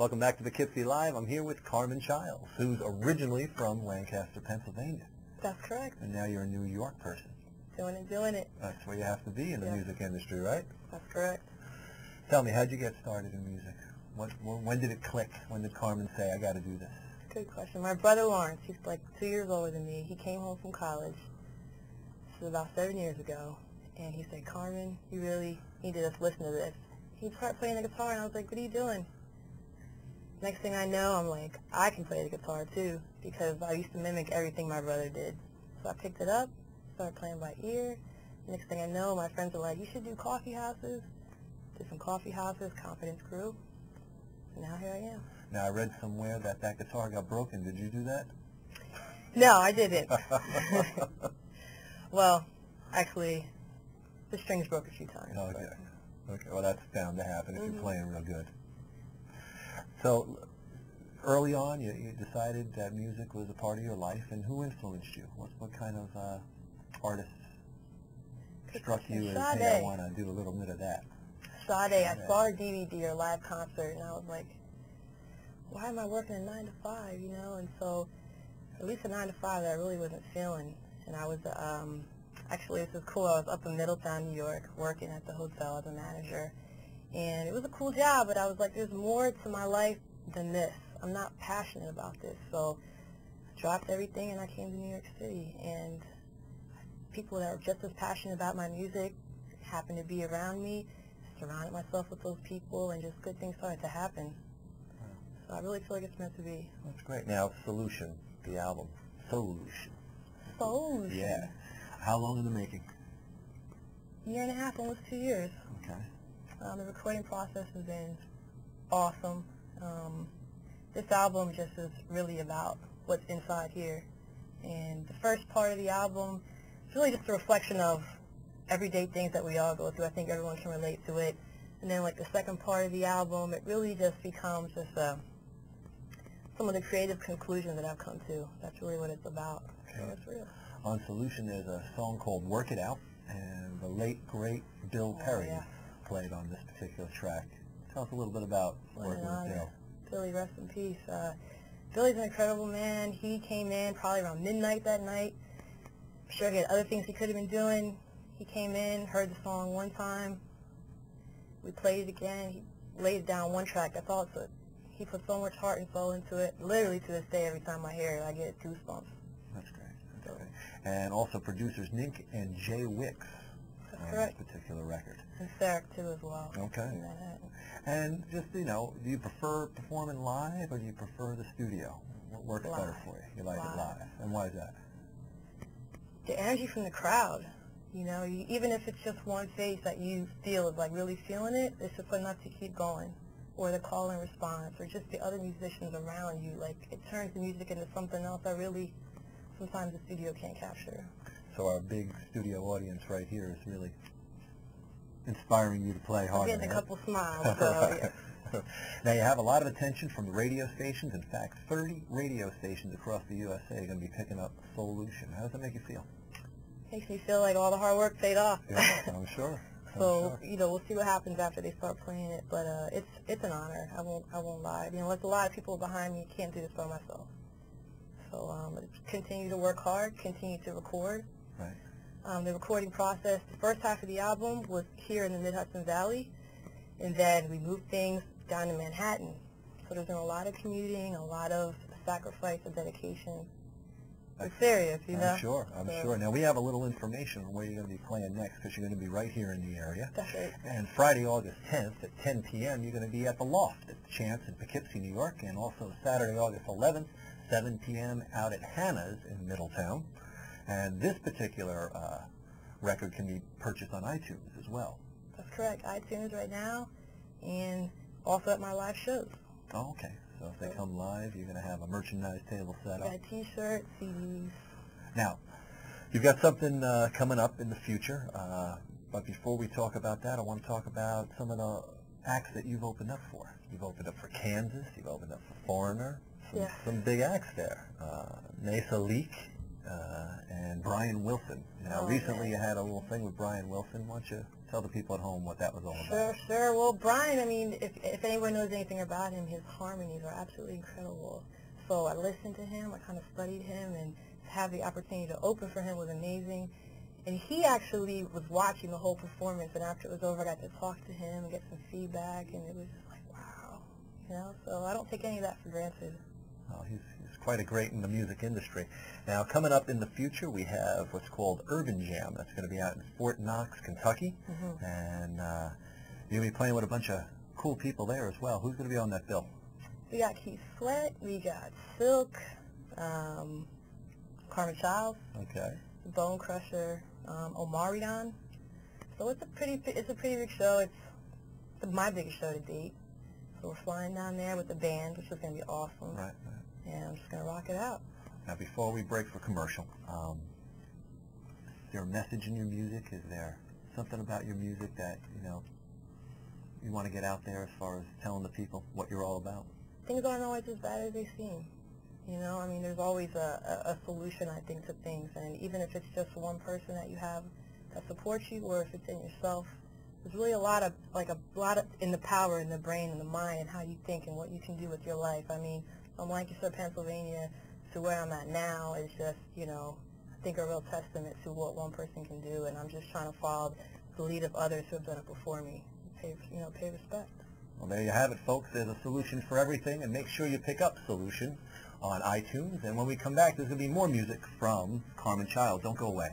Welcome back to Poughkeepsie Live. I'm here with Carmen Chiles, who's originally from Lancaster, Pennsylvania. That's correct. And now you're a New York person. Doing it. That's where you have to be in the music industry, right? That's correct. Tell me, how'd you get started in music? When did it click? When did Carmen say, I got to do this? Good question. My brother Lawrence, he's like 2 years older than me. He came home from college. This was about 7 years ago. And he said, Carmen, you really need to just listen to this. He started playing the guitar, and I was like, what are you doing? Next thing I know, I'm like, I can play the guitar too, because I used to mimic everything my brother did. So I picked it up, started playing by ear. Next thing I know, my friends were like, you should do coffee houses. Did some coffee houses, confidence grew, and now here I am. Now, I read somewhere that guitar got broken. Did you do that? No, I didn't. Well, actually, the strings broke a few times. Okay. Okay, well, that's bound to happen if you're playing real good. So, early on, you decided that music was a part of your life, and who influenced you? What kind of artists struck you as, hey, I want to do a little bit of that? Sade. I saw her DVD or live concert, and I was like, why am I working a 9 to 5, you know? And so, at least a 9 to 5 that I really wasn't feeling. And I was, actually, this is cool. I was up in Middletown, New York, working at the hotel as a manager. And it was a cool job, but I was like, there's more to my life than this. I'm not passionate about this. So I dropped everything and I came to New York City. And people that are just as passionate about my music happened to be around me, surrounded myself with those people, and just good things started to happen. So I really feel like it's meant to be. That's great. Now, Solution, the album. Solution. Solution? Yeah. How long in the making? Year and a half, almost 2 years. Okay. The recording process has been awesome. This album just is really about what's inside here. And the first part of the album is really just a reflection of everyday things that we all go through. I think everyone can relate to it. And then like the second part of the album, it really just becomes just some of the creative conclusions that I've come to. That's really what it's about. Okay. So it's real. On Solution, there's a song called Work It Out, and the late, great Bill Perry played on this particular track. Tell us a little bit about working with Bill. Billy, rest in peace. Billy's an incredible man. He came in probably around midnight that night. I'm sure he had other things he could have been doing. He came in, heard the song one time. We played it again. He laid it down one track. That's all it took. He put so much heart and soul into it. Literally to this day, every time I hear it, I get goosebumps. That's great. That's great. And also producers Nick and Jay Wicks on this particular record. And Sarah, too, as well. Okay. And just, you know, do you prefer performing live or do you prefer the studio? What works better for you? You like it live. And why is that? The energy from the crowd. You know, even if it's just one face that you feel is like really feeling it, it's just enough to keep going. Or the call and response, or just the other musicians around you. Like, it turns the music into something else that really sometimes the studio can't capture. So our big studio audience right here is really inspiring you to play harder. I'm getting a couple smiles. Now, you have a lot of attention from the radio stations. In fact, 30 radio stations across the USA are going to be picking up Solution. How does that make you feel? Makes me feel like all the hard work paid off. Yeah, I'm sure. So, you know, we'll see what happens after they start playing it. But it's an honor. I won't lie. You know, there's a lot of people behind me. Can't do this by myself. So continue to work hard, continue to record. Right. The recording process, the first half of the album was here in the Mid-Hudson Valley, and then we moved things down to Manhattan. So there's been a lot of commuting, a lot of sacrifice and dedication. It's serious, you know? I'm sure. Now, we have a little information on where you're going to be playing next, because you're going to be right here in the area. That's right. And Friday, August 10th at 10 p.m., you're going to be at the Loft at the Chance in Poughkeepsie, New York, and also Saturday, August 11th, 7 p.m. out at Hannah's in Middletown. And this particular record can be purchased on iTunes as well. That's correct. iTunes right now, and also at my live shows. Oh, okay. So if they come live, you're going to have a merchandise table set up. Got T-shirts, CDs. Now, you've got something coming up in the future, but before we talk about that, I want to talk about some of the acts that you've opened up for. You've opened up for Kansas, you've opened up for Foreigner, some big acts there. Mesa Leak and Brian Wilson. Now, recently you had a little thing with Brian Wilson. Why don't you Tell the people at home what that was all about. Sure, sure. Well, Brian, I mean, if anyone knows anything about him, his harmonies are absolutely incredible. So I listened to him, I kind of studied him, and to have the opportunity to open for him was amazing. And he actually was watching the whole performance, and after it was over, I got to talk to him and get some feedback, and it was just like, wow, you know? So I don't take any of that for granted. Well, he's quite a great in the music industry. Now, coming up in the future, we have what's called Urban Jam. That's going to be out in Fort Knox, Kentucky. And you're going to be playing with a bunch of cool people there as well. Who's going to be on that bill? We got Keith Sweat, we got Silk, Carmen Chiles, Bone Crusher, Omarion. So it's a pretty big show. It's my biggest show to date. So we're flying down there with the band, which is going to be awesome. Right. And I'm just going to rock it out. Now, before we break for commercial, is there a message in your music? Is there something about your music that, you know, you want to get out there as far as telling the people what you're all about? Things aren't always as bad as they seem. You know, I mean, there's always a solution, I think, to things. And even if it's just one person that you have that supports you, or if it's in yourself, there's really a lot of in the power in the brain and the mind and how you think and what you can do with your life. I mean, from Lancaster, Pennsylvania to where I'm at now is just, you know, I think a real testament to what one person can do. And I'm just trying to follow the lead of others who have done it before me. Pay respect. Well, there you have it, folks. There's a solution for everything, and make sure you pick up Solution on iTunes. And when we come back, there's going to be more music from Carmen Chiles. Don't go away.